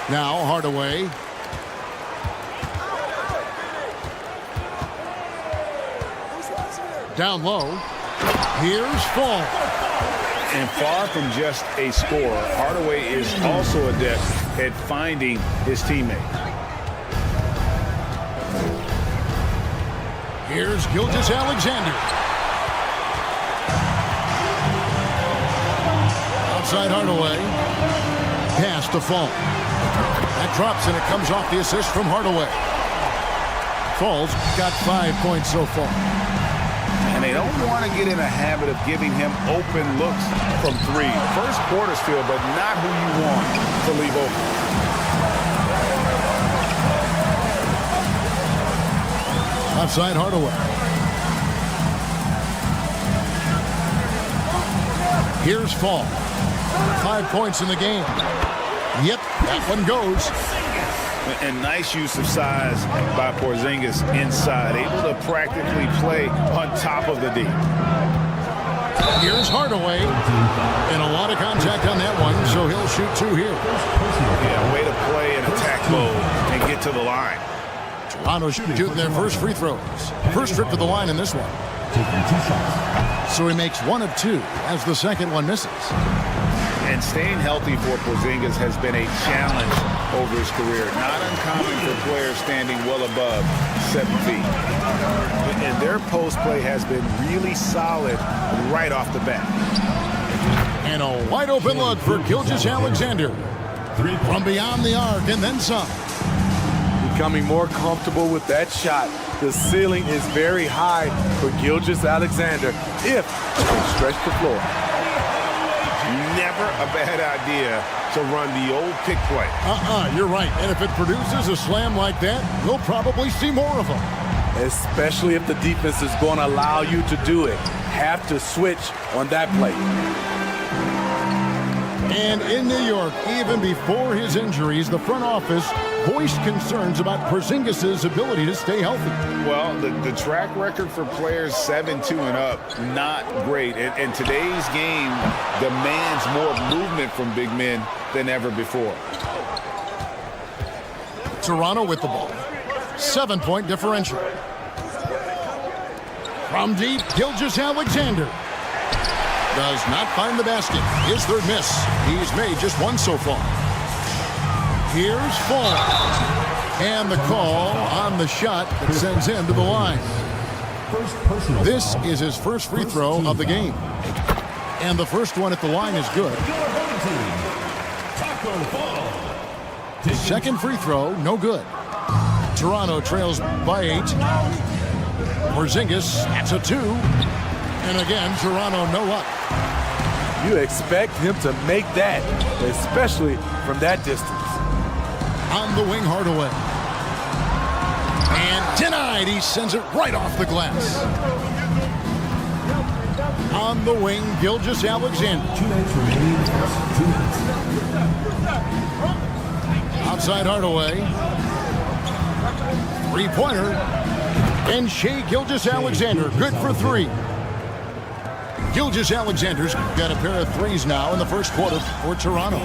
Now Hardaway. Down low. Here's Fall. And far from just a scorer, Hardaway is also adept at finding his teammate. Here's Gilgeous-Alexander. Outside Hardaway. Pass to Fall. That drops and it comes off the assist from Hardaway. Fall's got 5 points so far. And they don't want to get in a habit of giving him open looks from three. First quarter still, but not who you want to leave open. Outside Hardaway. Here's Fall. 5 points in the game. Yep, that one goes. And nice use of size by Porzingis inside, able to practically play on top of the D. Here's Hardaway. And a lot of contact on that one, so he'll shoot two here. Yeah, way to play in attack mode and get to the line. Toronto shooting their first free throws. First trip to the line in this one. So he makes 1 of 2 as the second one misses. And staying healthy for Porzingis has been a challenge over his career. Not uncommon for players standing well above 7 feet. And their post play has been really solid right off the bat. And a wide open look for Gilgeous-Alexander. From beyond the arc and then some. Becoming more comfortable with that shot. The ceiling is very high for Gilgeous-Alexander if he can stretch the floor. Never a bad idea to run the old pick play. You're right. And if it produces a slam like that, we'll probably see more of them. Especially if the defense is going to allow you to do it. Have to switch on that play. And in New York, even before his injuries, the front office voiced concerns about Porzingis' ability to stay healthy. Well, the track record for players 7-2 and up, not great. And today's game demands more movement from big men than ever before. Toronto with the ball. 7-point differential. From deep, Gilgeous-Alexander. Does not find the basket. His third miss. He's made just 1 so far. Here's Fall. And the call on the shot that sends him to the line. This is his first free throw of the game. And the first one at the line is good. Second free throw, no good. Toronto trails by 8. Porzingis, that's a 2. And again, Toronto no luck. You expect him to make that, especially from that distance. On the wing, Hardaway. And denied. He sends it right off the glass. On the wing, Gilgeous-Alexander. Outside Hardaway. Three-pointer. And Shai Gilgeous-Alexander, good for 3. Gilgeous-Alexander's got a pair of threes now in the first quarter for Toronto.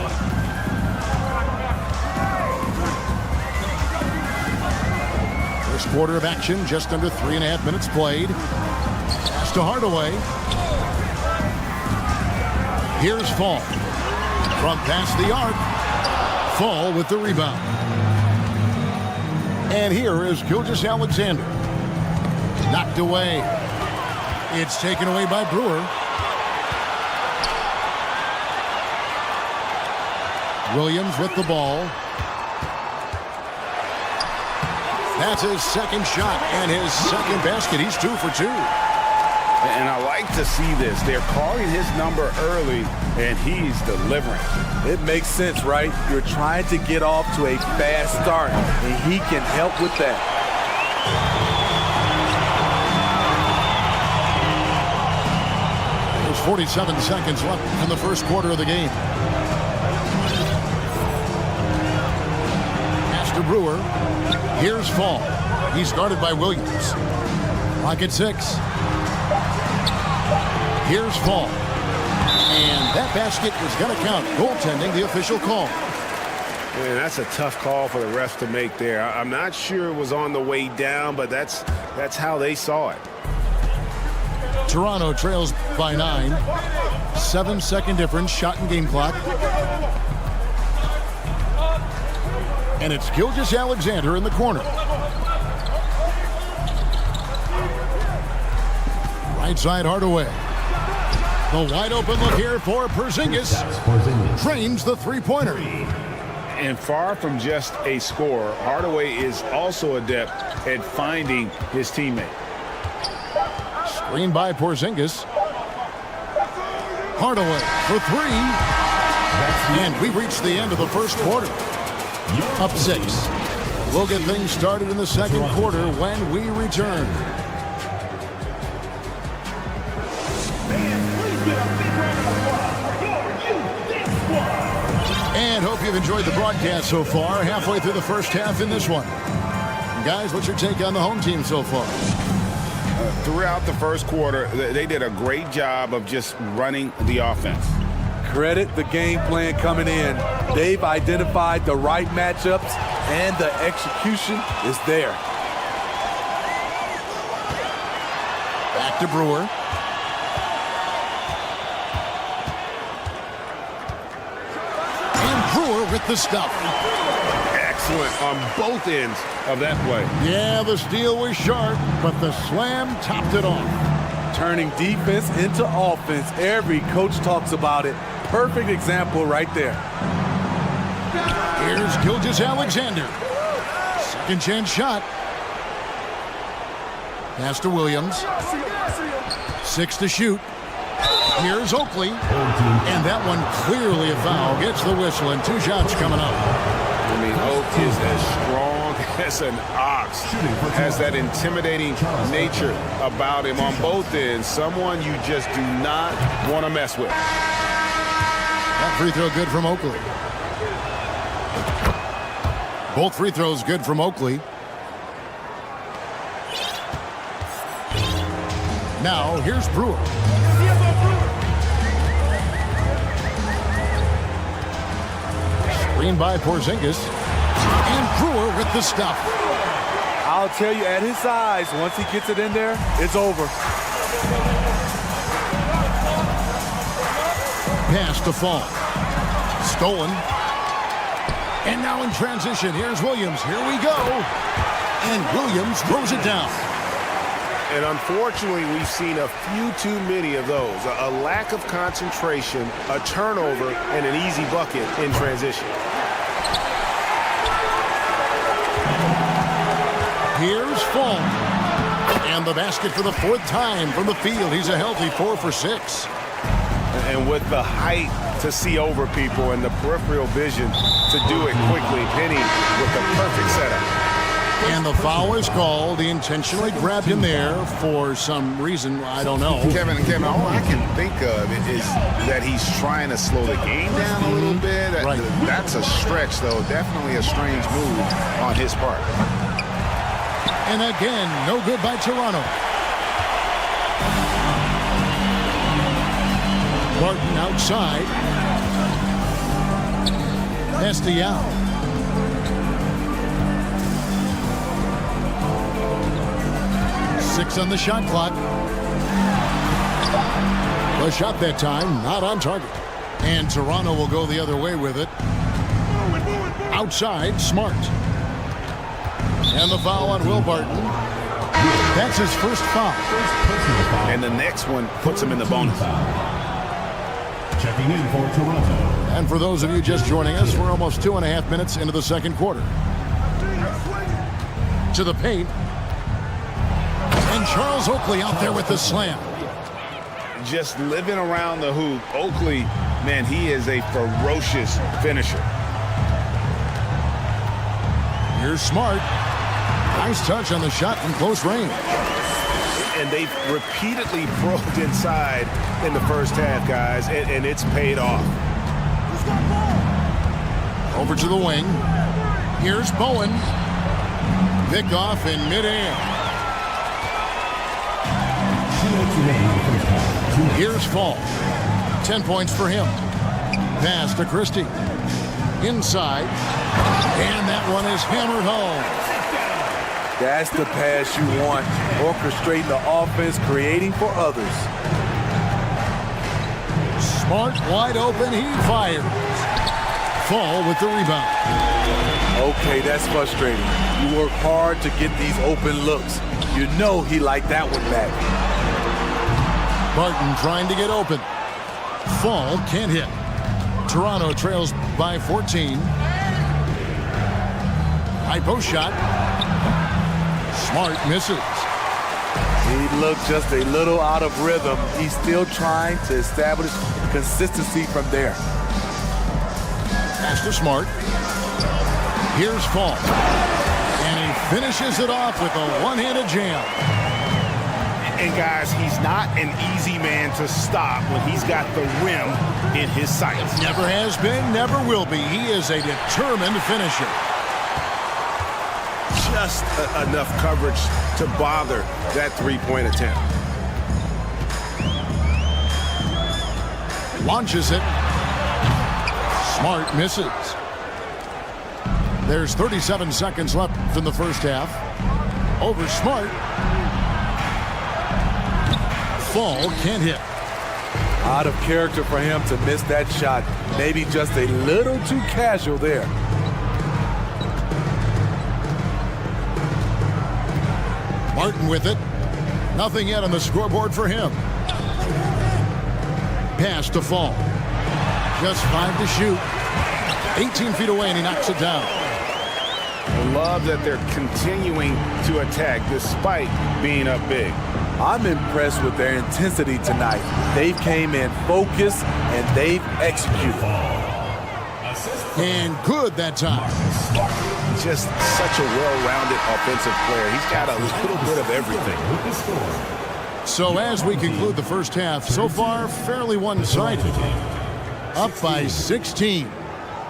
First quarter of action, just under 3.5 minutes played. Pass to Hardaway. Here's Fall. From past the arc. Fall with the rebound. And here is Gilgeous-Alexander. Knocked away. It's taken away by Brewer. Williams with the ball. That's his second shot and his second basket. He's 2 for 2. And I like to see this. They're calling his number early, and he's delivering. It makes sense, right? You're trying to get off to a fast start, and he can help with that. There's 47 seconds left in the first quarter of the game. Pass to Brewer. Here's Fall. He's guarded by Williams. Clock at 6. Here's Fall. And that basket is going to count. Goaltending, the official call. Man, that's a tough call for the refs to make there. I'm not sure it was on the way down, but that's how they saw it. Toronto trails by 9. 7-second difference, shot and game clock. And it's Gilgeous-Alexander in the corner. Right side, Hardaway. The wide open look here for Porzingis. Drains the three-pointer. And far from just a scorer, Hardaway is also adept at finding his teammate. Screen by Porzingis. Hardaway for 3. And we've reached the end of the first quarter. Up 6. We'll get things started in the second quarter when we return. And hope you've enjoyed the broadcast so far. Halfway through the first half in this one. Guys, what's your take on the home team so far? Throughout the first quarter, they did a great job of just running the offense. Credit the game plan coming in. They've identified the right matchups, and the execution is there. Back to Brewer. And Brewer with the stuff. Excellent on both ends of that play. Yeah, the steal was sharp, but the slam topped it off. Turning defense into offense. Every coach talks about it. Perfect example right there. Here's Gilgeous-Alexander. Second chance shot. Pass to Williams. 6 to shoot. Here's Oakley. And that one clearly a foul. Gets the whistle and 2 shots coming up. I mean, Oak is as strong as an ox. Has that intimidating nature about him on both ends. Someone you just do not want to mess with. That free throw good from Oakley. Both free throws good from Oakley. Now, here's Brewer. Screen by Porzingis. And Brewer with the stuff. I'll tell you, at his size, once he gets it in there, it's over. Pass to Fall. Stolen. And now in transition, here's Williams. Here we go. And Williams throws it down. And unfortunately, we've seen a few too many of those. A lack of concentration, a turnover, and an easy bucket in transition. Here's Fall. And the basket for the 4th time from the field. He's a healthy 4 for 6. And with the height to see over people and the peripheral vision to do it quickly, Penny with the perfect setup. And the foul is called. He intentionally grabbed him there for some reason. I don't know. Kevin, all I can think of is that he's trying to slow the game down a little bit. Right. That's a stretch, though. Definitely a strange move on his part. And again, no good by Toronto. Barton outside. Estiao. Six on the shot clock. The shot that time, not on target. And Toronto will go the other way with it. Outside, Smart. And the foul on Will Barton. That's his first foul. And the next one puts him in the bonus. Checking in for Toronto. And for those of you just joining us, we're almost 2.5 minutes into the second quarter. To the paint. And Charles Oakley out there with the slam. just living around the hoop. Oakley, man, he is a ferocious finisher. Here's Smart. Nice touch on the shot from close range. And they've repeatedly probed inside in the first half, guys, and it's paid off. Over to the wing. Here's Bowen. Picked off in midair. Here's Fall. 10 points for him. Pass to Christie. Inside. And that one is hammered home. That's the pass you want. Orchestrating the offense, creating for others. Smart wide open. He fires. Fall with the rebound. Okay, that's frustrating. You work hard to get these open looks. You know he liked that one back. Barton trying to get open. Fall can't hit. Toronto trails by 14. High post shot. Smart misses. He looked just a little out of rhythm. He's still trying to establish consistency from there. Pass to Smart. Here's Fall. And he finishes it off with a one-handed jam. And guys, he's not an easy man to stop when he's got the rim in his sights. Never has been, never will be. He is a determined finisher. Just enough coverage to bother that three-point attempt. Launches it. Smart misses. There's 37 seconds left in the first half. Over Smart. Fall can't hit. Out of character for him to miss that shot. Maybe just a little too casual there. Martin with it. Nothing yet on the scoreboard for him. Pass to Fall. Just 5 to shoot. 18 feet away, and he knocks it down. I love that they're continuing to attack despite being up big. I'm impressed with their intensity tonight. They've came in focused, and they've executed. And good that time. Just such a well-rounded offensive player. He's got a little bit of everything. So as we conclude the first half, so far fairly one-sided. Up by 16.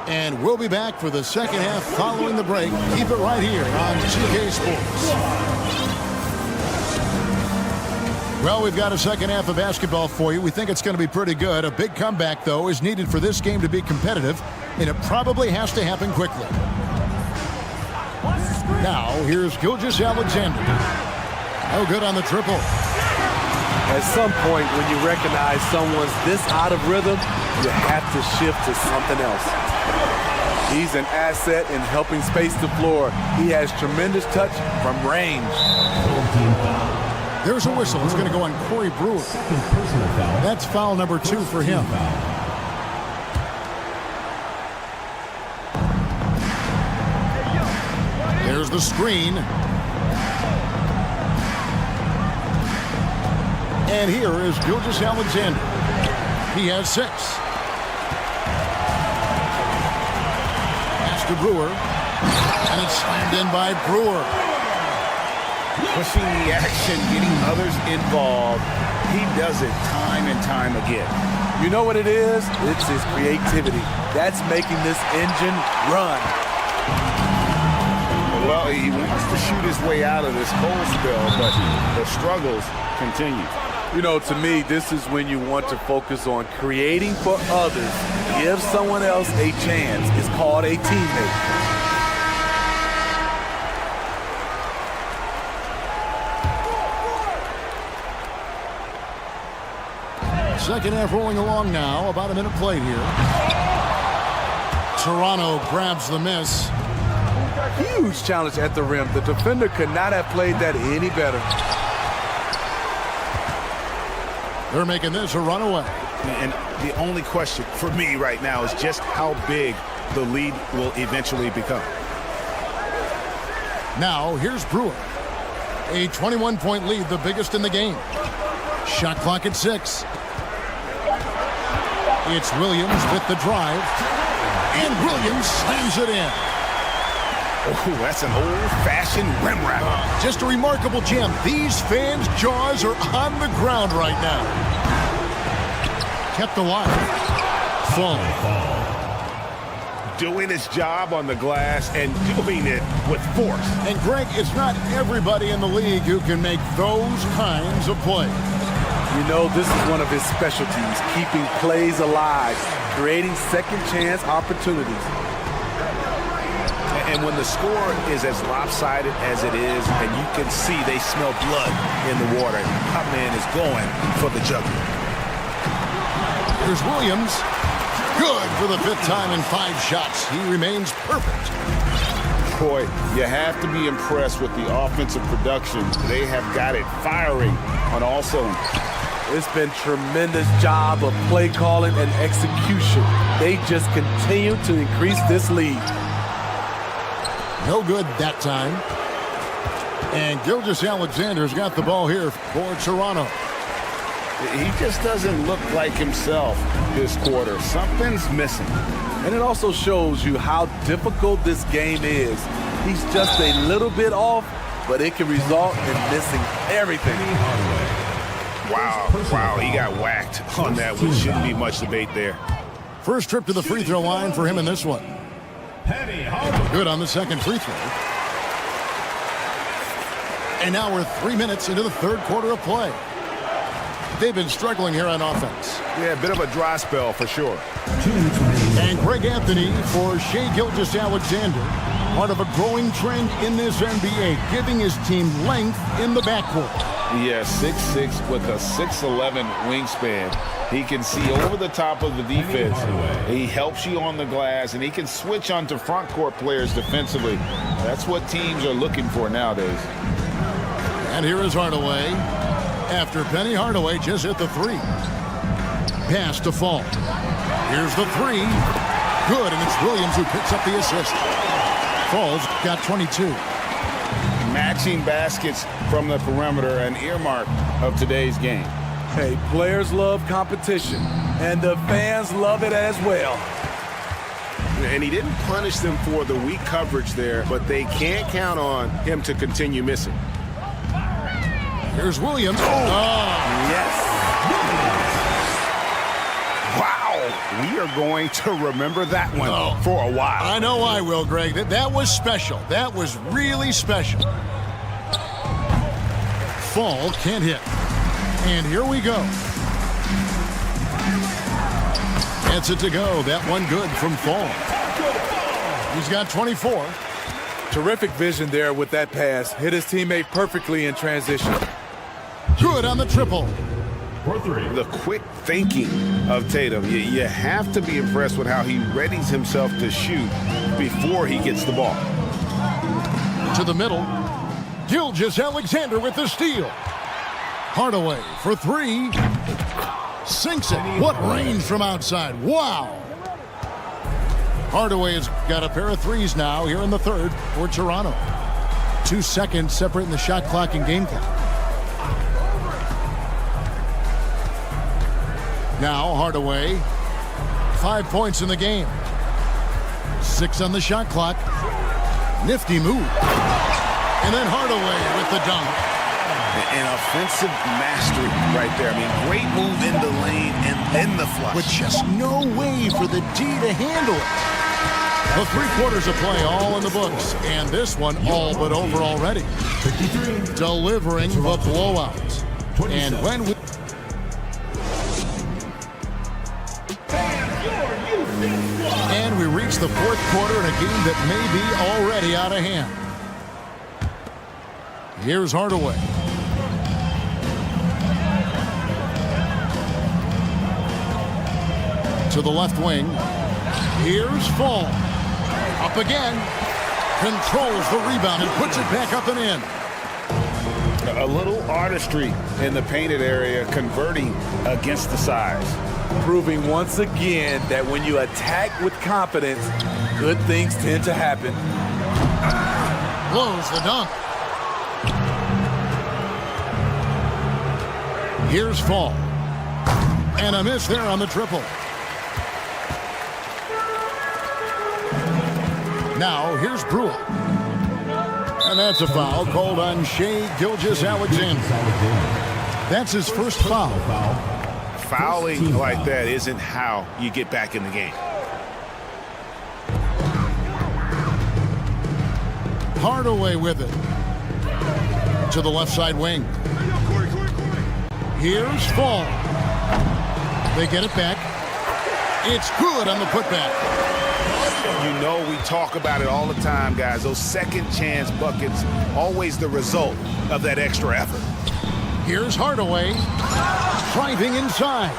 And we'll be back for the second half following the break. Keep it right here on 2K Sports. Well, we've got a second half of basketball for you. We think it's going to be pretty good. A big comeback, though, is needed for this game to be competitive, and it probably has to happen quickly. Now, here's Gilgeous-Alexander. No good on the triple. At some point, when you recognize someone's this out of rhythm, you have to shift to something else. He's an asset in helping space the floor. He has tremendous touch from range. There's a whistle. It's going to go on Corey Brewer. That's foul number 2 for him. There's the screen. And here is Gilgeous-Alexander. He has 6. Pass to Brewer. And it's slammed in by Brewer. Pushing the action, getting others involved. He does it time and time again. You know what it is? It's his creativity. That's making this engine run. Well, he wants to shoot his way out of this cold spell, but the struggles continue. You know, to me, this is when you want to focus on creating for others. Give someone else a chance. It's called a teammate. Second half rolling along now. About a minute played here. Toronto grabs the miss. Huge challenge at the rim. The defender could not have played that any better. They're making this a runaway. And the only question for me right now is just how big the lead will eventually become. Now, here's Brewer. A 21-point lead, the biggest in the game. Shot clock at 6. It's Williams with the drive. And Williams slams it in. Oh, that's an old-fashioned rim wrap. Just a remarkable gem. These fans' jaws are on the ground right now. Kept alive. Fall. Doing his job on the glass and doing it with force. And Greg, it's not everybody in the league who can make those kinds of plays. You know, this is one of his specialties, keeping plays alive, creating second chance opportunities. And when the score is as lopsided as it is, and you can see they smell blood in the water, our man is going for the jugular. Here's Williams. Good for the 5th time in 5 shots. He remains perfect. Boy, you have to be impressed with the offensive production. They have got it firing on all cylinders. It's been tremendous job of play calling and execution. They just continue to increase this lead. No good that time. And Gilgeous-Alexander's got the ball here for Toronto. He just doesn't look like himself this quarter. Something's missing. And it also shows you how difficult this game is. He's just a little bit off, but it can result in missing everything. Wow, he got whacked on that one. Shouldn't be much debate there. First trip to the free throw line for him in this one. Good on the second free throw. And now we're 3 minutes into the 3rd quarter of play. They've been struggling here on offense. Yeah, a bit of a dry spell for sure. And Greg Anthony for Shai Gilgeous-Alexander. Part of a growing trend in this NBA, giving his team length in the backcourt. Yeah, 6'6" with a 6'11" wingspan. He can see over the top of the defense. He helps you on the glass, and he can switch onto front court players defensively. That's what teams are looking for nowadays. And here is Hardaway. After Penny Hardaway just hit the 3. Pass to Fall. Here's the 3. Good, and it's Williams who picks up the assist. Fall's got 22. Matching baskets from the perimeter, an earmark of today's game. Hey, players love competition, and the fans love it as well. And he didn't punish them for the weak coverage there, but they can't count on him to continue missing. Here's Williams. Yes. Wow. We are going to remember that one for a while. I know I will, Greg. That was special. That was really special. Fall can't hit. And here we go. Gets it to go. That one good from Fall. He's got 24. Terrific vision there with that pass. Hit his teammate perfectly in transition. Good on the triple. The quick thinking of Tatum. You have to be impressed with how he readies himself to shoot before he gets the ball. To the middle. Gilgeous-Alexander with the steal. Hardaway for 3. Sinks it. What range from outside. Wow. Hardaway has got a pair of 3s now here in the 3rd for Toronto. 2 seconds separating the shot clock and game clock. Now Hardaway, 5 points in the game. 6 on the shot clock. Nifty move. And then Hardaway with the dunk. An offensive mastery right there. I mean, great move in the lane and then the flush. With just no way for the D to handle it. The 3 quarters of play all in the books. And this one all but over already. Delivering the blowout. And when we... And we reach the 4th quarter in a game that may be already out of hand. Here's Hardaway. To the left wing. Here's Fall. Up again. Controls the rebound and puts it back up and in. A little artistry in the painted area, converting against the size. Proving once again that when you attack with confidence, good things tend to happen. Blows the dunk. Here's Fall. And a miss there on the triple. Now, here's Brewer. And that's a foul called on Shai Gilgeous-Alexander. That's his first foul. Fouling like that isn't how you get back in the game. Hardaway with it. To the left side wing. Here's Fall. They get it back. It's good on the putback. You know we talk about it all the time, guys. Those second chance buckets, always the result of that extra effort. Here's Hardaway. Driving inside.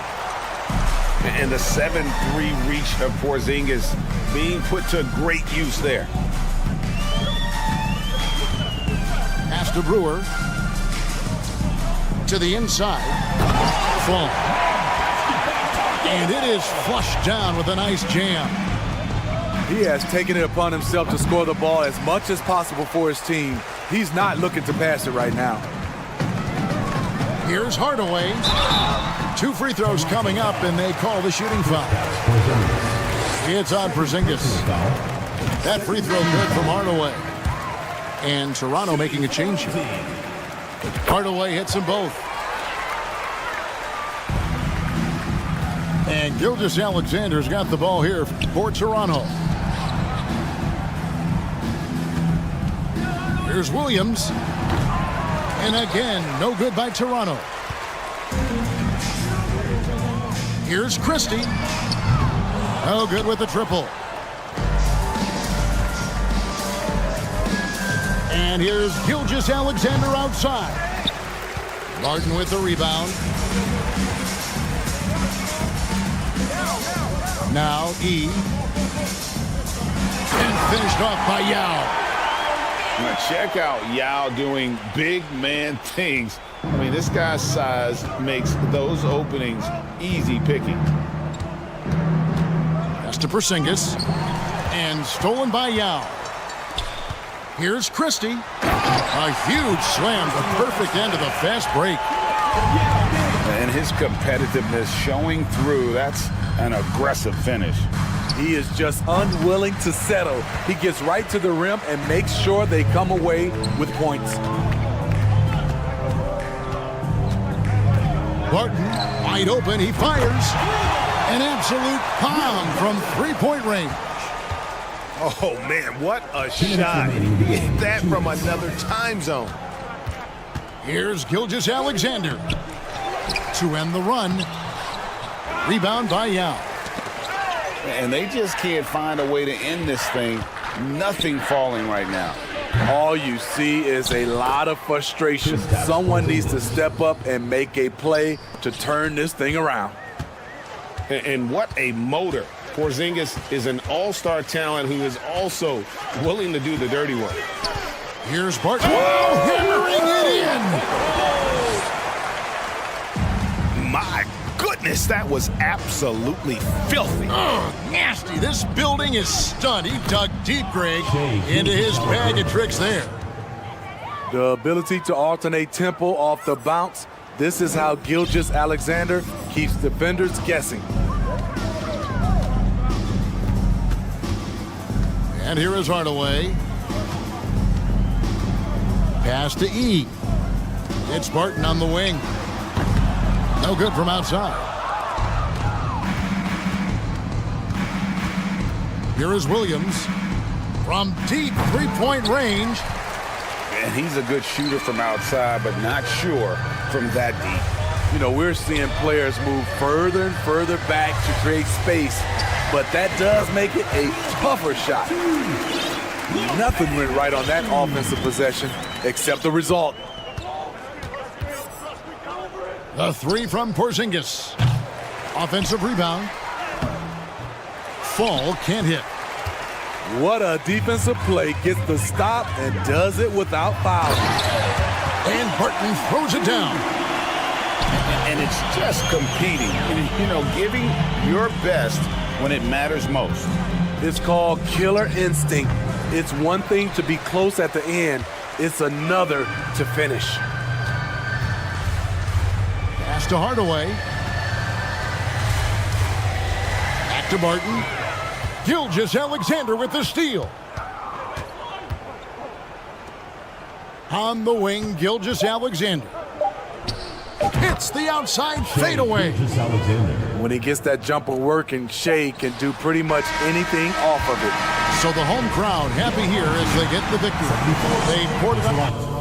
And the 7-3 reach of Porzingis being put to great use there. Pass to Brewer. To the inside. Fall. And it is flushed down with a nice jam. He has taken it upon himself to score the ball as much as possible for his team. He's not looking to pass it right now. Here's Hardaway. 2 free throws coming up, and they call the shooting foul. It's on Porzingis. That free throw good from Hardaway. And Toronto making a change here. Hardaway hits them both. And Gilgeous-Alexander's got the ball here for Toronto. Here's Williams. And again, no good by Toronto. Here's Christie. No good with the triple. And here's Gilgeous-Alexander outside. Martin with the rebound. Now E. And finished off by Yao. Now check out Yao doing big man things. I mean, this guy's size makes those openings easy picking. Pass to Porzingis. And stolen by Yao. Here's Christie. A huge slam, the perfect end of the fast break. And his competitiveness showing through. That's an aggressive finish. He is just unwilling to settle. He gets right to the rim and makes sure they come away with points. Barton, wide open, he fires. An absolute bomb from three-point range. Oh, man, what a shot. He hit that from another time zone. Here's Gilgeous-Alexander to end the run. Rebound by Yao. And they just can't find a way to end this thing. Nothing falling right now. All you see is a lot of frustration. Someone needs to step up and make a play to turn this thing around. And what a motor. Porzingis is an all-star talent who is also willing to do the dirty work. Here's Barton. Oh, hammering it in. My goodness, that was absolutely filthy. Oh, nasty. This building is stunned. He dug deep, Greg, into his bag of tricks there. The ability to alternate tempo off the bounce. This is how Gilgeous-Alexander keeps defenders guessing. And here is Hardaway. Pass to E. It's Barton on the wing. No good from outside. Here is Williams from deep three-point range. And he's a good shooter from outside, but not sure from that deep. You know, we're seeing players move further and further back to create space, but that does make it a tougher shot. Nothing went right on that offensive possession except the result. The three from Porzingis. Offensive rebound. Fall can't hit. What a defensive play. Gets the stop and does it without foul. And Barton throws it down. And it's just competing. You know, giving your best when it matters most. It's called killer instinct. It's one thing to be close at the end. It's another to finish. Pass to Hardaway. Back to Barton. Gilgeous-Alexander with the steal. On the wing, Gilgeous-Alexander. Hits the outside fadeaway. When he gets that jumper working, Shea can do pretty much anything off of it. So the home crowd happy here as they get the victory. They poured it up.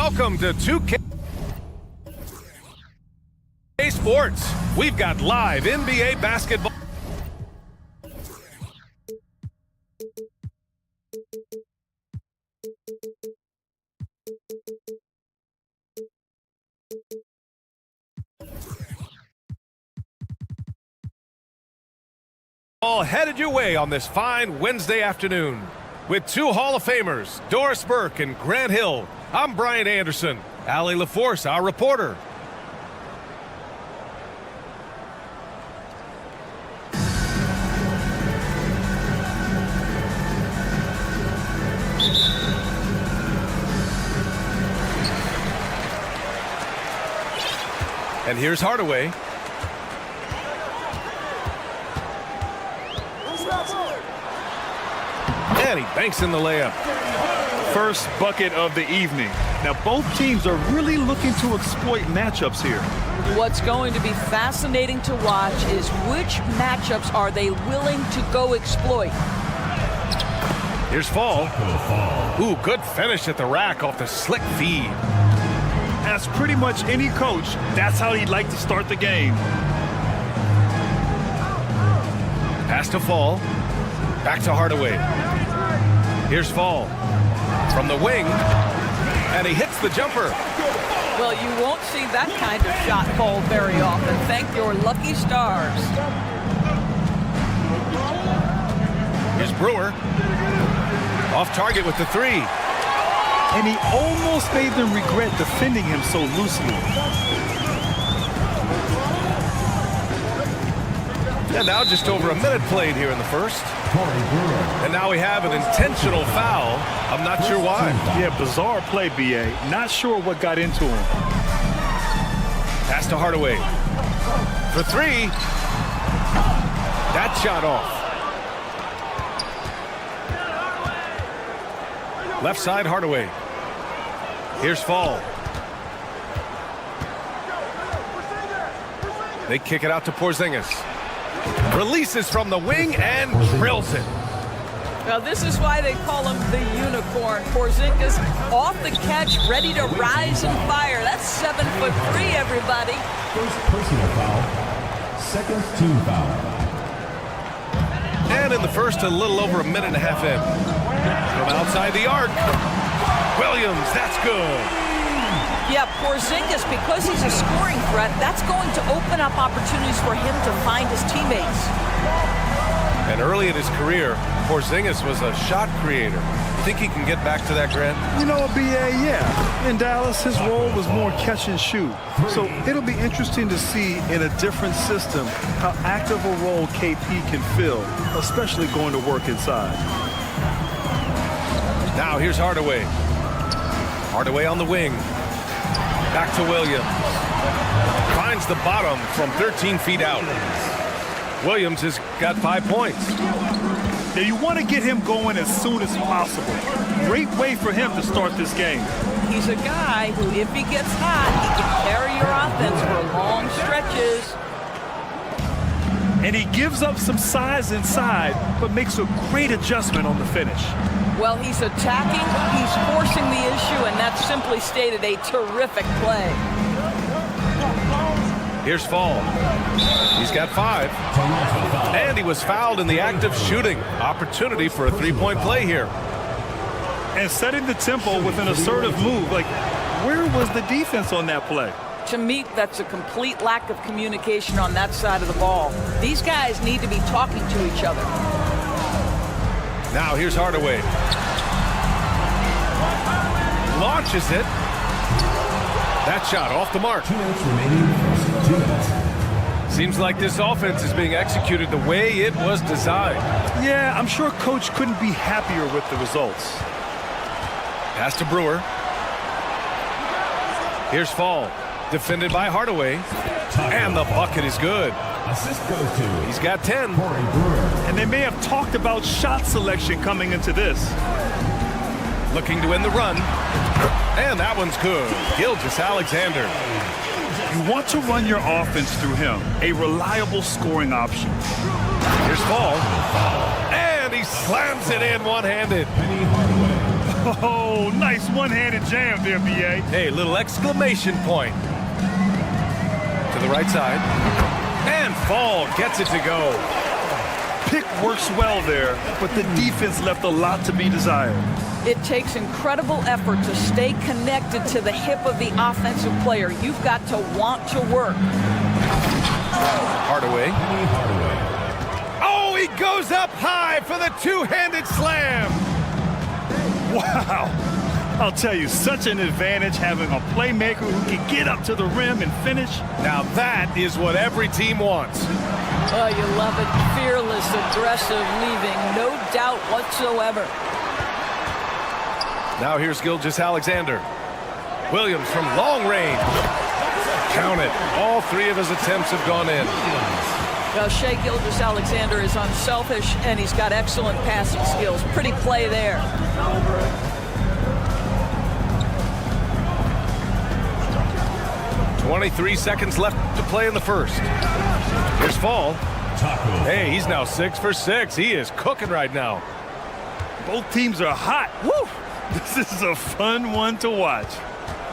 Welcome to 2K Sports. We've got live NBA basketball. All headed your way on this fine Wednesday afternoon. With two Hall of Famers, Doris Burke and Grant Hill, I'm Brian Anderson. Allie LaForce, our reporter. And here's Hardaway. And he banks in the layup. First bucket of the evening. Now both teams are really looking to exploit matchups here. What's going to be fascinating to watch is which matchups are they willing to go exploit. Here's Fall. Ooh, good finish at the rack off the slick feed. As pretty much any coach, that's how he'd like to start the game. Pass to Fall. Back to Hardaway. Here's Fall from the wing, and he hits the jumper. Well, you won't see that kind of shot called very often. Thank your lucky stars. Here's Brewer. Off target with the three. And he almost made them regret defending him so loosely. And now just over a minute played here in the first. And now we have an intentional foul. I'm not sure why. Yeah, bizarre play, B.A. Not sure what got into him. Pass to Hardaway. For three. That shot off. Left side, Hardaway. Here's Fall. They kick it out to Porzingis. Releases from the wing and drills it. Now, this is why they call him the unicorn. Porzingis off the catch, ready to rise and fire. That's 7'3", everybody. First personal foul. Second team foul. And in the first, a little over a minute and a half in. From outside the arc. Williams, that's good. Yeah, Porzingis, because he's a scoring threat, that's going to open up opportunities for him to find his teammates. And early in his career, Porzingis was a shot creator. Think he can get back to that, Grant? You know, B.A., yeah. In Dallas, his role was more catch and shoot. So it'll be interesting to see in a different system how active a role KP can fill, especially going to work inside. Now here's Hardaway. Hardaway on the wing. Back to Williams. Finds the bottom from 13 feet out. Williams has got 5 points. Now you want to get him going as soon as possible. Great way for him to start this game. He's a guy who, if he gets hot, he can carry your offense for long stretches. And he gives up some size inside, but makes a great adjustment on the finish. Well, he's attacking, he's forcing the issue, and that's simply stated a terrific play. Here's Fall. He's got 5. And he was fouled in the act of shooting. Opportunity for a three-point play here. And setting the tempo with an assertive move. Like, where was the defense on that play? To me, that's a complete lack of communication on that side of the ball. These guys need to be talking to each other. Now here's Hardaway. Launches it. That shot off the mark. 2 minutes remaining. 2 minutes. Seems like this offense is being executed the way it was designed. Yeah, I'm sure Coach couldn't be happier with the results. Pass to Brewer. Here's Fall. Defended by Hardaway. And the bucket is good. Assist goes to. He's got 10. And they may have talked about shot selection coming into this. Looking to win the run. And that one's good. Gilgeous-Alexander. You want to run your offense through him. A reliable scoring option. Here's Fall. And he slams it in one-handed. Oh, nice one-handed jam there, B.A. Hey, little exclamation point. To the right side. And Fall gets it to go. Pick works well there, but the defense left a lot to be desired. It takes incredible effort to stay connected to the hip of the offensive player. You've got to want to work. Hardaway. Oh, he goes up high for the two-handed slam. Wow. I'll tell you, such an advantage having a playmaker who can get up to the rim and finish. Now that is what every team wants. Oh, you love it. Fearless, aggressive, leaving no doubt whatsoever. Now here's Gilgeous-Alexander. Williams from long range. Count it. All three of his attempts have gone in. Well, Shai Gilgeous-Alexander is unselfish, and he's got excellent passing skills. Pretty play there. 23 seconds left to play in the first. Here's Fall. Hey, he's now 6 for 6. He is cooking right now. Both teams are hot. Woo! This is a fun one to watch.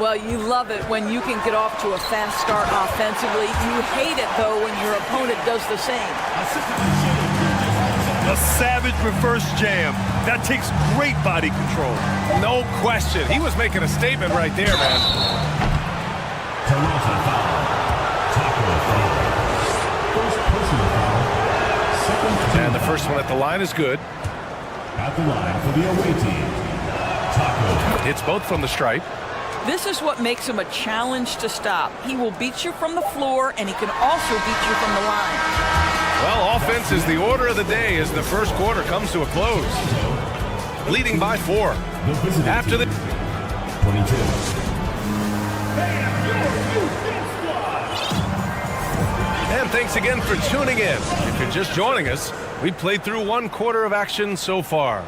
Well, you love it when you can get off to a fast start offensively. You hate it, though, when your opponent does the same. A savage reverse jam. That takes great body control. No question. He was making a statement right there, man. Toronto foul. Taco foul. First personal foul. Second team And the first one at the line is good. at the line for the away team. Taco. Hits both from the stripe. This is what makes him a challenge to stop. He will beat you from the floor, and he can also beat you from the line. Well, offense is the order of the day as the first quarter comes to a close. Leading by 4. After the... 22. And thanks again for tuning in. If you're just joining us, we played through 1 quarter of action so far.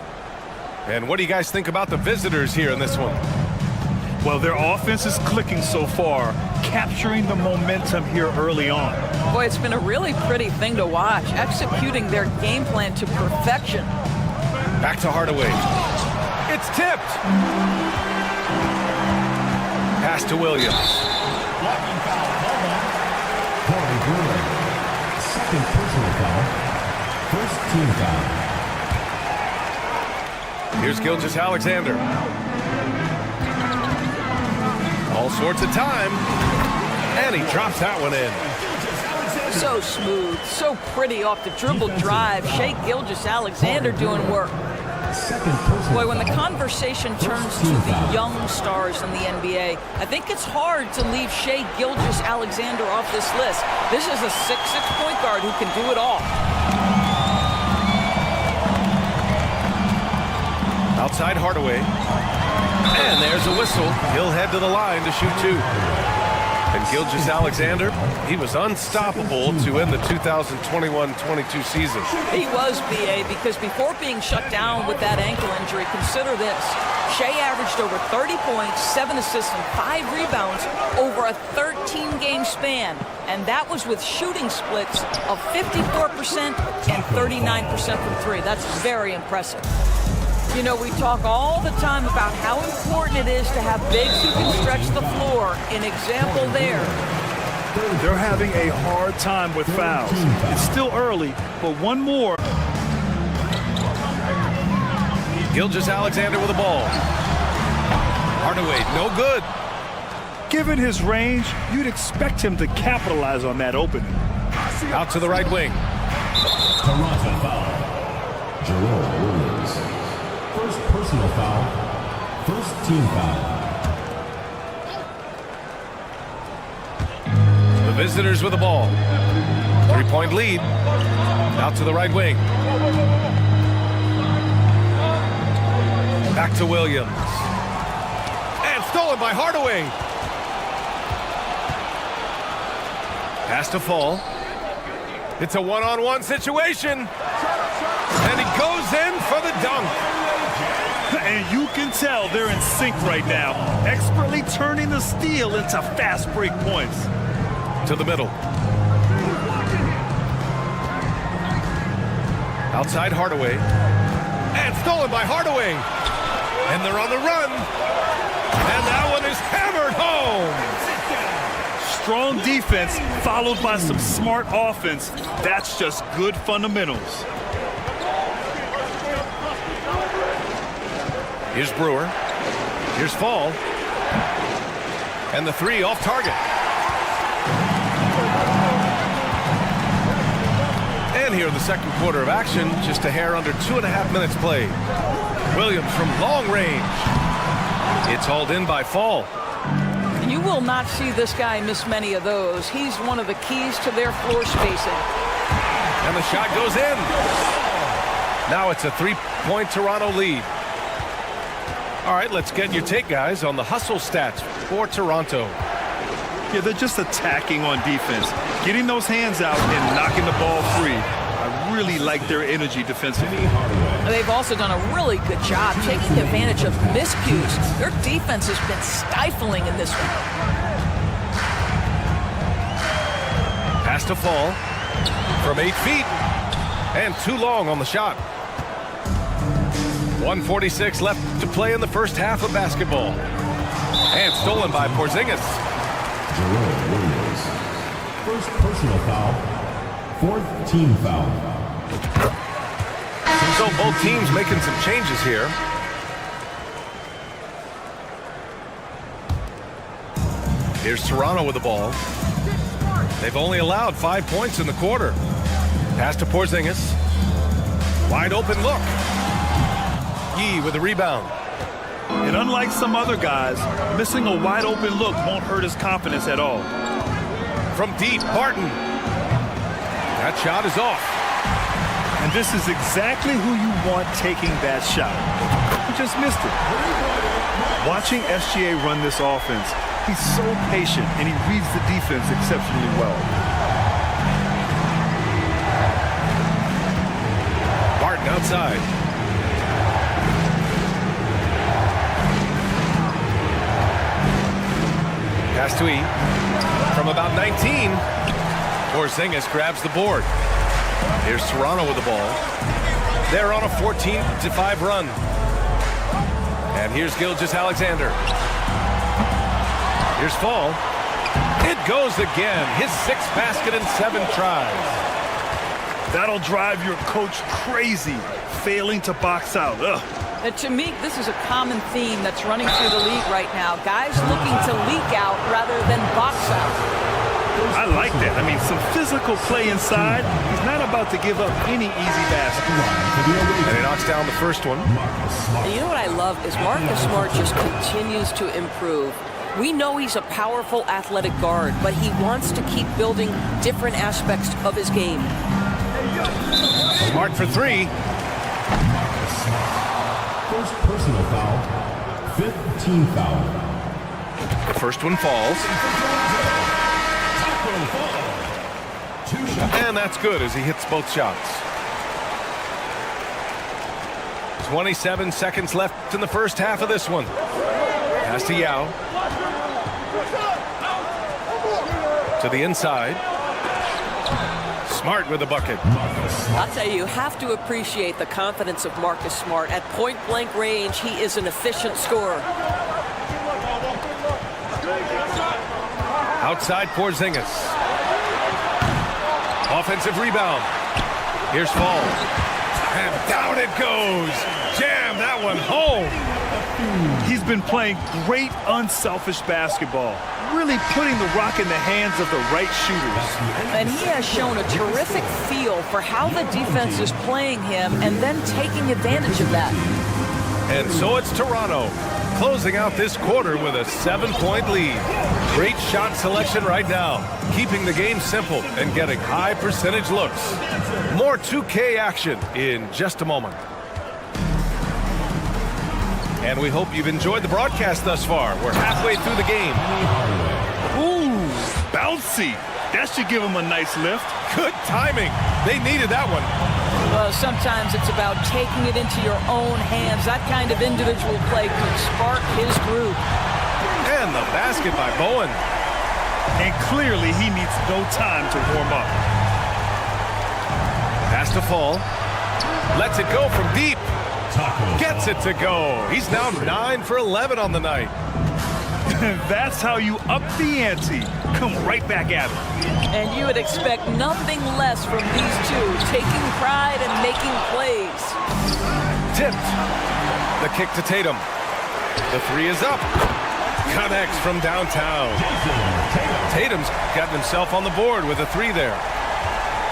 And what do you guys think about the visitors here in this one? Well, their offense is clicking so far, capturing the momentum here early on. Boy, it's been a really pretty thing to watch, executing their game plan to perfection. Back to Hardaway. It's tipped. Pass to Williams. Blocking foul called on Corey Brewer. Second personal foul. First team foul. Here's Gilgeous-Alexander. All sorts of time. And he drops that one in. So smooth, so pretty off the dribble drive. Shai Gilgeous-Alexander doing work. Second personal Boy, when the foul. conversation turns to the young stars in the NBA, I think it's hard to leave Shai Gilgeous-Alexander off this list. This is a 6'6" point guard who can do it all. Outside Hardaway. And there's a whistle. He'll head to the line to shoot 2. And Gilgeous-Alexander, he was unstoppable to end the 2021-22 season. He was, B.A., because before being shut down with that ankle injury, consider this. Shai averaged over 30 points, 7 assists, and 5 rebounds over a 13-game span. And that was with shooting splits of 54% and 39% from 3. That's very impressive. You know, we talk all the time about how important it is to have bigs who can stretch the floor. An example there. They're having a hard time with fouls. It's still early, but one more. Gilgeous-Alexander with the ball. Hardaway, no good. Given his range, you'd expect him to capitalize on that opening. Out to the right wing. Toronto foul. Jerome Williams. First personal foul. First team foul. The visitors with the ball. 3-point lead. Out to the right wing. Back to Williams. And stolen by Hardaway. Pass to Fall. It's a one-on-one situation. And he goes in for the dunk. And you can tell they're in sync right now, expertly turning the steal into fast break points. To the middle. Outside Hardaway. And stolen by Hardaway. And they're on the run. And that one is hammered home. Strong defense followed by some smart offense. That's just good fundamentals. Here's Brewer. Here's Fall. And the three off target. And here in the second quarter of action, just a hair under 2.5 minutes played. Williams from long range. It's hauled in by Fall. You will not see this guy miss many of those. He's one of the keys to their floor spacing. And the shot goes in. Now it's a 3-point Toronto lead. All right, let's get your take, guys, on the hustle stats for Toronto. Yeah, they're just attacking on defense, getting those hands out and knocking the ball free. I really like their energy defensively. They've also done a really good job taking advantage of miscues. Their defense has been stifling in this one. Pass to Fall from 8 feet and too long on the shot. 1:46 left to play in the first half of basketball. And stolen by Porzingis. Jerome Williams. First personal foul. Fourth team foul. So both teams making some changes here. Here's Toronto with the ball. They've only allowed 5 points in the quarter. Pass to Porzingis. Wide open look. Yee with the rebound. And unlike some other guys, missing a wide open look won't hurt his confidence at all. From deep, Barton. That shot is off. And this is exactly who you want taking that shot. He just missed it. Watching SGA run this offense, he's so patient and he reads the defense exceptionally well. Barton outside. Pass to E. From about 19, Porzingis grabs the board. Here's Toronto with the ball. They're on a 14-5 run. And here's Gilgeous-Alexander. Here's Fall. It goes again. His 6th basket in 7 tries. That'll drive your coach crazy, failing to box out. Ugh. To me, this is a common theme that's running through the league right now. Guys looking to leak out rather than box out. I like that. I mean, some physical play inside. He's not about to give up any easy basket. And he knocks down the first one. And you know what I love is Marcus Smart just continues to improve. We know he's a powerful athletic guard, but he wants to keep building different aspects of his game. Smart for 3. First personal foul. Fifth team foul. The first one falls. And that's good as he hits both shots. 27 seconds left in the first half of this one. Pass to Yao. To the inside. Smart with the bucket. I'll tell you have to appreciate the confidence of Marcus Smart. At point-blank range, he is an efficient scorer. Outside Porzingis. Offensive rebound. Here's Fall. And down it goes. Jam that one home. He's been playing great unselfish basketball, really putting the rock in the hands of the right shooters. And he has shown a terrific feel for how the defense is playing him and then taking advantage of that. And so it's Toronto closing out this quarter with a 7-point lead. Great shot selection right now, keeping the game simple and getting high percentage looks. More 2K action in just a moment. And we hope you've enjoyed the broadcast thus far. We're halfway through the game. Ooh, bouncy. That should give him a nice lift. Good timing. They needed that one. Well, sometimes it's about taking it into your own hands. That kind of individual play could spark his group. And the basket by Bowen. And clearly he needs no time to warm up. Pass to Fall. Lets it go from deep. Gets it to go. He's now 9 for 11 on the night. That's how you up the ante. Come right back at it. And you would expect nothing less from these two, taking pride and making plays. Tipped. The kick to Tatum. The three is up. Connects from downtown. Tatum's got himself on the board with a three there.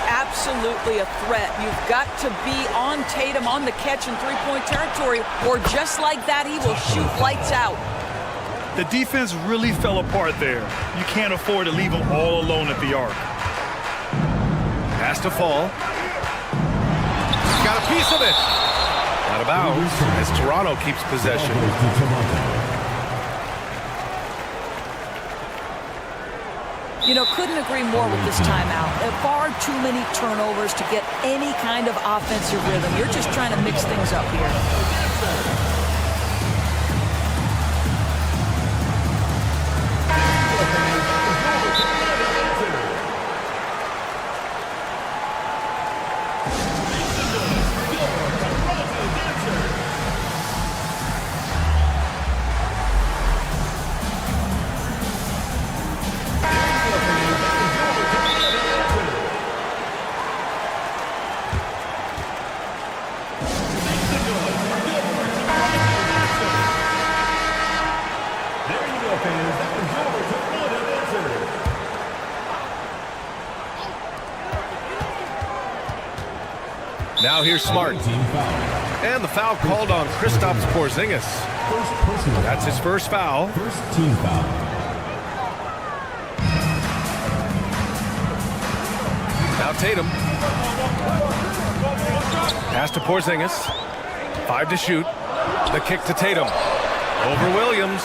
Absolutely a threat. You've got to be on Tatum on the catch in three-point territory, or just like that, he will shoot lights out. The defense really fell apart there. You can't afford to leave them all alone at the arc. Has to fall. Got a piece of it. Out of bounds as Toronto keeps possession. You know, couldn't agree more with this timeout. Far too many turnovers to get any kind of offensive rhythm. You're just trying to mix things up here. Now here's Smart. And the foul called on Kristaps Porzingis. That's his first foul. First team foul. Now Tatum. Pass to Porzingis. 5 to shoot. The kick to Tatum. Over Williams.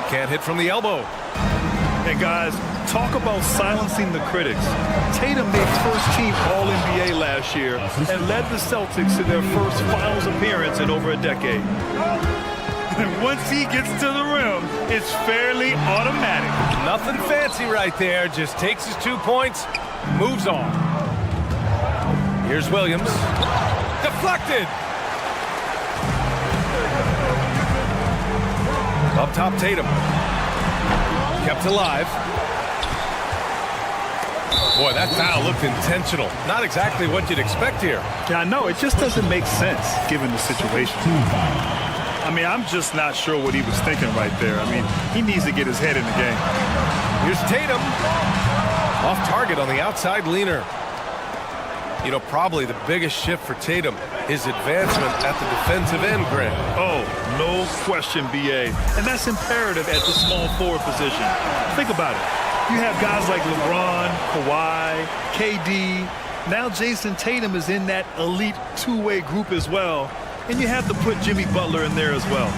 Can't hit from the elbow. Hey, guys, talk about silencing the critics. Tatum made first-team All-NBA last year and led the Celtics to their first finals appearance in over a decade. And once he gets to the rim, it's fairly automatic. Nothing fancy right there. Just takes his 2 points, moves on. Here's Williams. Deflected. Up top, Tatum. Kept alive. Boy, that foul looked intentional. Not exactly what you'd expect here. Yeah, I know. It just doesn't make sense given the situation. I mean, I'm just not sure what he was thinking right there. I mean, he needs to get his head in the game. Here's Tatum. Off target on the outside leaner. You know, probably the biggest shift for Tatum is advancement at the defensive end, Greg. Oh, no question, B.A. And that's imperative at the small forward position. Think about it. You have guys like LeBron, Kawhi, KD. Now Jason Tatum is in that elite two-way group as well. And you have to put Jimmy Butler in there as well.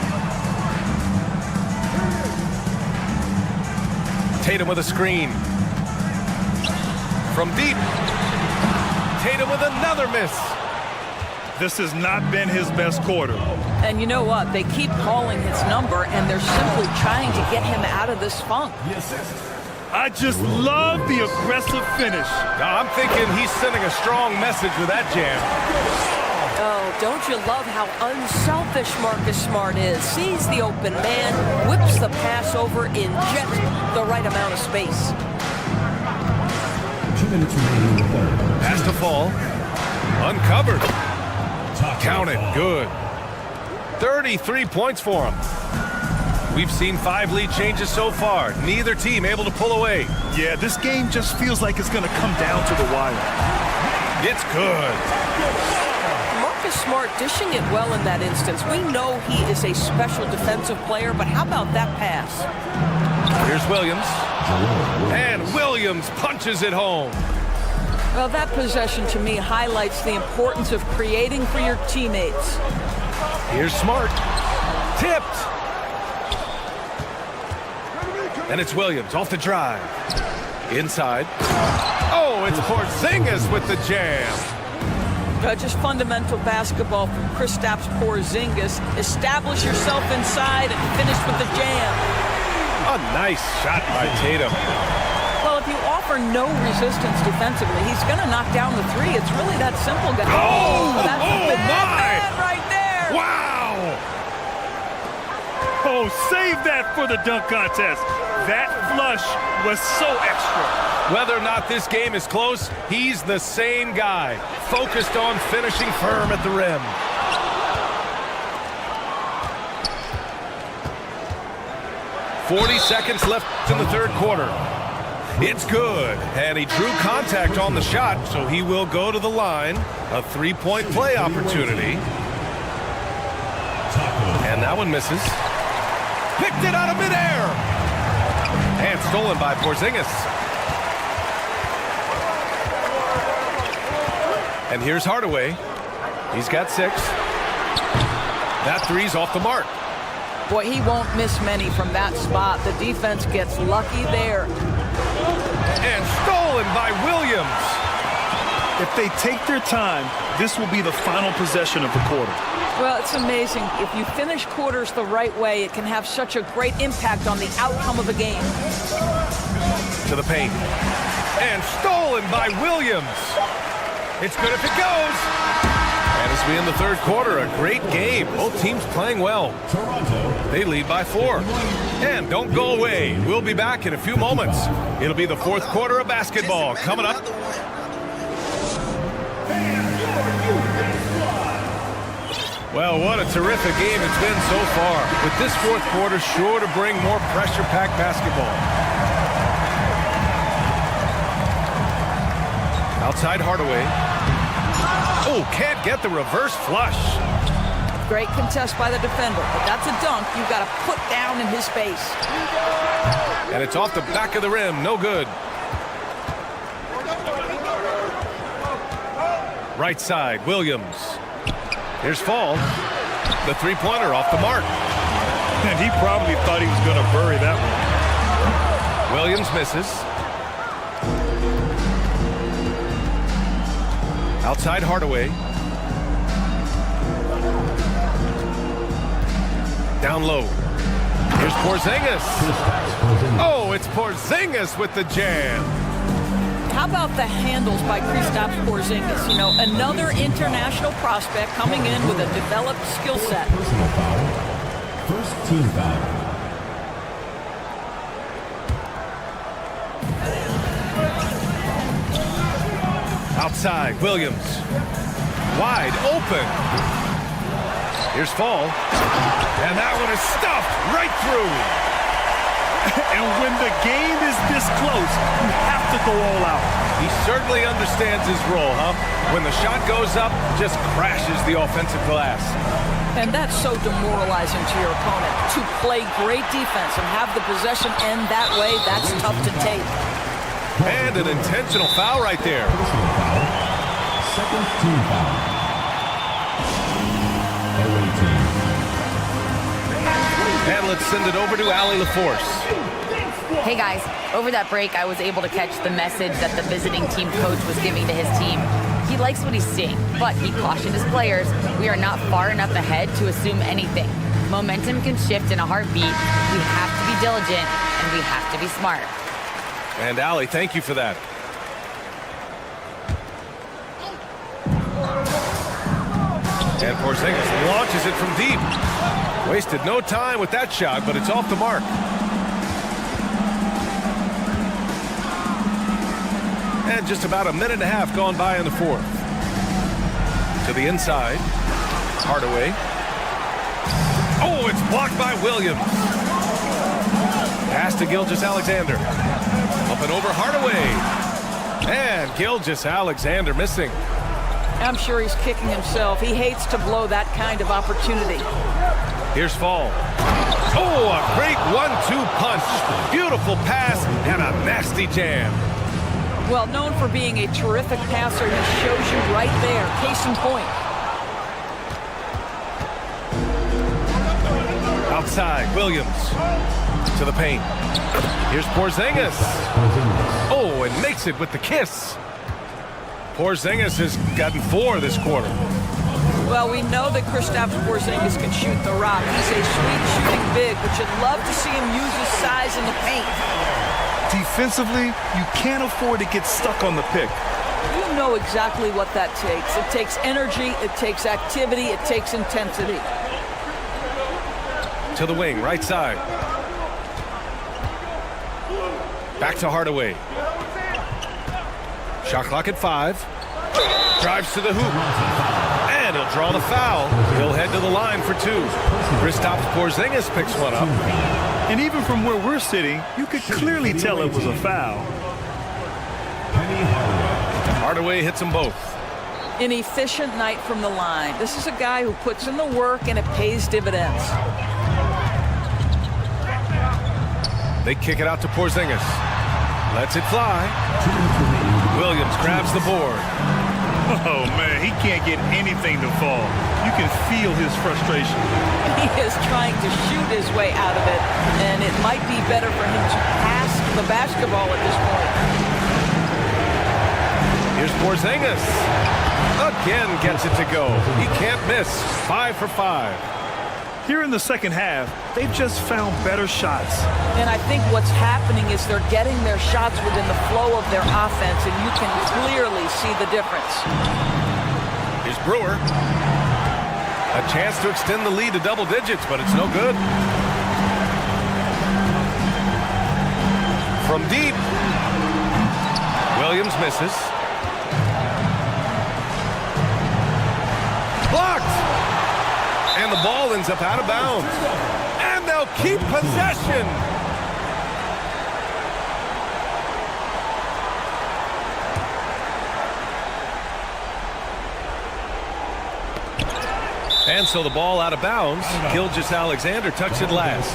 Tatum with a screen. From deep. Tatum with another miss. This has not been his best quarter. And you know what? They keep calling his number, and they're simply trying to get him out of this funk. I just love the aggressive finish. Now, I'm thinking he's sending a strong message with that jam. Oh, don't you love how unselfish Marcus Smart is? Sees the open man, whips the pass over in just the right amount of space. 2 minutes remaining in the third. Has to fall. Uncovered. Count it. Good. 33 points for him. We've seen 5 lead changes so far. Neither team able to pull away. Yeah, this game just feels like it's going to come down to the wire. It's good. Marcus Smart dishing it well in that instance. We know he is a special defensive player, but how about that pass? Here's Williams. And Williams punches it home. Well, that possession to me highlights the importance of creating for your teammates. Here's Smart. Tipped. And it's Williams off the drive. Inside. Oh, it's Porzingis with the jam. Just fundamental basketball from Kristaps Porzingis. Establish yourself inside and finish with the jam. A nice shot by Tatum. Well, if you offer no resistance defensively, he's going to knock down the three. It's really that simple, guys. Oh, that's oh, bad my. right there. Wow! Oh, save that for the dunk contest. That flush was so extra. Whether or not this game is close, he's the same guy, focused on finishing firm at the rim. "40 seconds left in the third quarter. It's good, and he drew contact on the shot, so he will go to the line. A three-point play opportunity. And that one misses. Picked it out of midair. And stolen by Porzingis. And here's Hardaway. He's got 6. That three's off the mark. Boy, he won't miss many from that spot. The defense gets lucky there. And stolen by Williams. If they take their time, this will be the final possession of the quarter. Well, it's amazing. If you finish quarters the right way, it can have such a great impact on the outcome of a game. To the paint. And stolen by Williams. It's good if it goes. And as we end the third quarter, a great game. Both teams playing well. They lead by 4. And don't go away. We'll be back in a few moments. It'll be the fourth quarter of basketball coming up. Well, what a terrific game it's been so far. With this fourth quarter sure to bring more pressure-packed basketball. Outside Hardaway. Oh, can't get the reverse flush. Great contest by the defender, but that's a dunk you've got to put down in his face. And it's off the back of the rim. No good. Right side, Williams. Here's Fall. The three-pointer off the mark. And he probably thought he was going to bury that one. Williams misses. Outside Hardaway. Down low. Here's Porzingis. Oh, it's Porzingis with the jam. How about the handles by Kristaps Porzingis? You know, another international prospect coming in with a developed skill set. Personal foul. First team foul. Outside, Williams. Wide open. Here's Fall. And that one is stuffed right through. And when the game is this close, you have to go all out. He certainly understands his role, huh? When the shot goes up, just crashes the offensive glass. And that's so demoralizing to your opponent. To play great defense and have the possession end that way, that's tough to take. And an intentional foul right there. Personal foul. Second team foul. Away team. And let's send it over to Allie LaForce. Hey guys, over that break I was able to catch the message that the visiting team coach was giving to his team. He likes what he's seeing, but he cautioned his players, we are not far enough ahead to assume anything. Momentum can shift in a heartbeat. We have to be diligent and we have to be smart. And Allie, thank you for that. And Porzingis launches it from deep. Wasted no time with that shot, but it's off the mark. And just about a minute and a half gone by in the fourth. To the inside. Hardaway. Oh, it's blocked by Williams. Pass to Gilgeous-Alexander. Up and over Hardaway. And Gilgeous-Alexander missing. I'm sure he's kicking himself. He hates to blow that kind of opportunity. Here's Fall. Oh, a great 1-2 punch. Beautiful pass and a nasty jam. Well, known for being a terrific passer, he shows you right there. Case in point. Outside, Williams. To the paint. Here's Porzingis. Oh, and makes it with the kiss. Porzingis has gotten 4 this quarter. Well, we know that Kristaps Porzingis can shoot the rock. He's a sweet shooting big, but you'd love to see him use his size in the paint. Defensively, you can't afford to get stuck on the pick. You know exactly what that takes. It takes energy, it takes activity, it takes intensity. To the wing, right side. Back to Hardaway. Shot clock at 5. Drives to the hoop. And he'll draw the foul. He'll head to the line for 2. Kristaps Porzingis picks one up. And even from where we're sitting, you could clearly tell it was a foul. Hardaway hits them both. An efficient night from the line. This is a guy who puts in the work and it pays dividends. They kick it out to Porzingis. Lets it fly. Williams grabs the board. Oh, man, he can't get anything to fall. You can feel his frustration. He is trying to shoot his way out of it, and it might be better for him to pass the basketball at this point. Here's Porzingis. Again gets it to go. He can't miss. 5 for 5. Here in the second half, they've just found better shots. And I think what's happening is they're getting their shots within the flow of their offense, and you can clearly see the difference. Here's Brewer. A chance to extend the lead to double digits, but it's no good. From deep. Williams misses. Blocked! And the ball ends up out of bounds. And they'll keep possession. And so the ball out of bounds. Gilgeous-Alexander touched it last.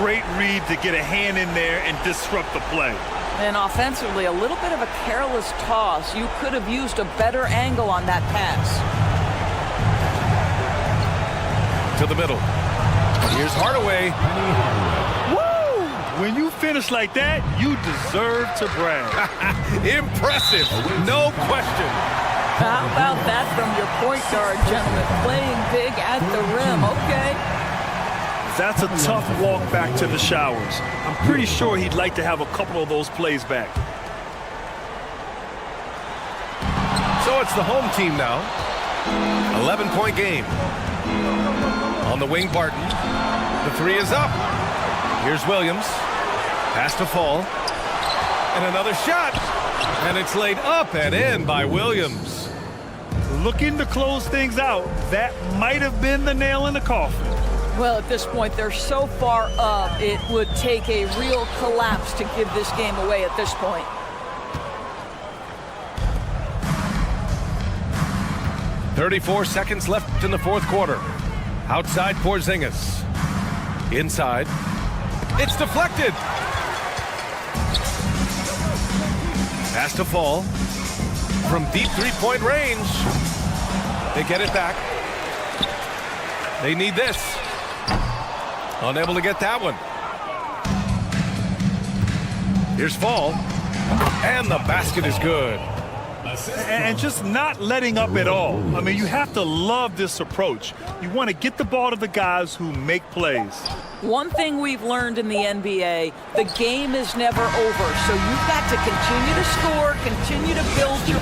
Great read to get a hand in there and disrupt the play. And offensively, a little bit of a careless toss. You could have used a better angle on that pass. To the middle. Here's Hardaway. Woo! When you finish like that, you deserve to brag. Impressive, no question. How about that from your point guard, gentlemen? Playing big at the rim, okay. That's a tough walk back to the showers. I'm pretty sure he'd like to have a couple of those plays back. So it's the home team now. 11-point game. On the wing, Barton. The 3 is up. Here's Williams. Pass to fall. And another shot. And it's laid up and in by Williams. Looking to close things out. That might have been the nail in the coffin. Well, at this point, they're so far up, it would take a real collapse to give this game away at this point. .34 seconds left in the fourth quarter. Outside Porzingis. Inside. It's deflected. Pass to fall. From deep three-point range. They get it back. They need this. Unable to get that one. Here's Fall. And the basket is good. And just not letting up at all. I mean, you have to love this approach. You want to get the ball to the guys who make plays. One thing we've learned in the NBA, the game is never over. So you've got to continue to score, continue to build your...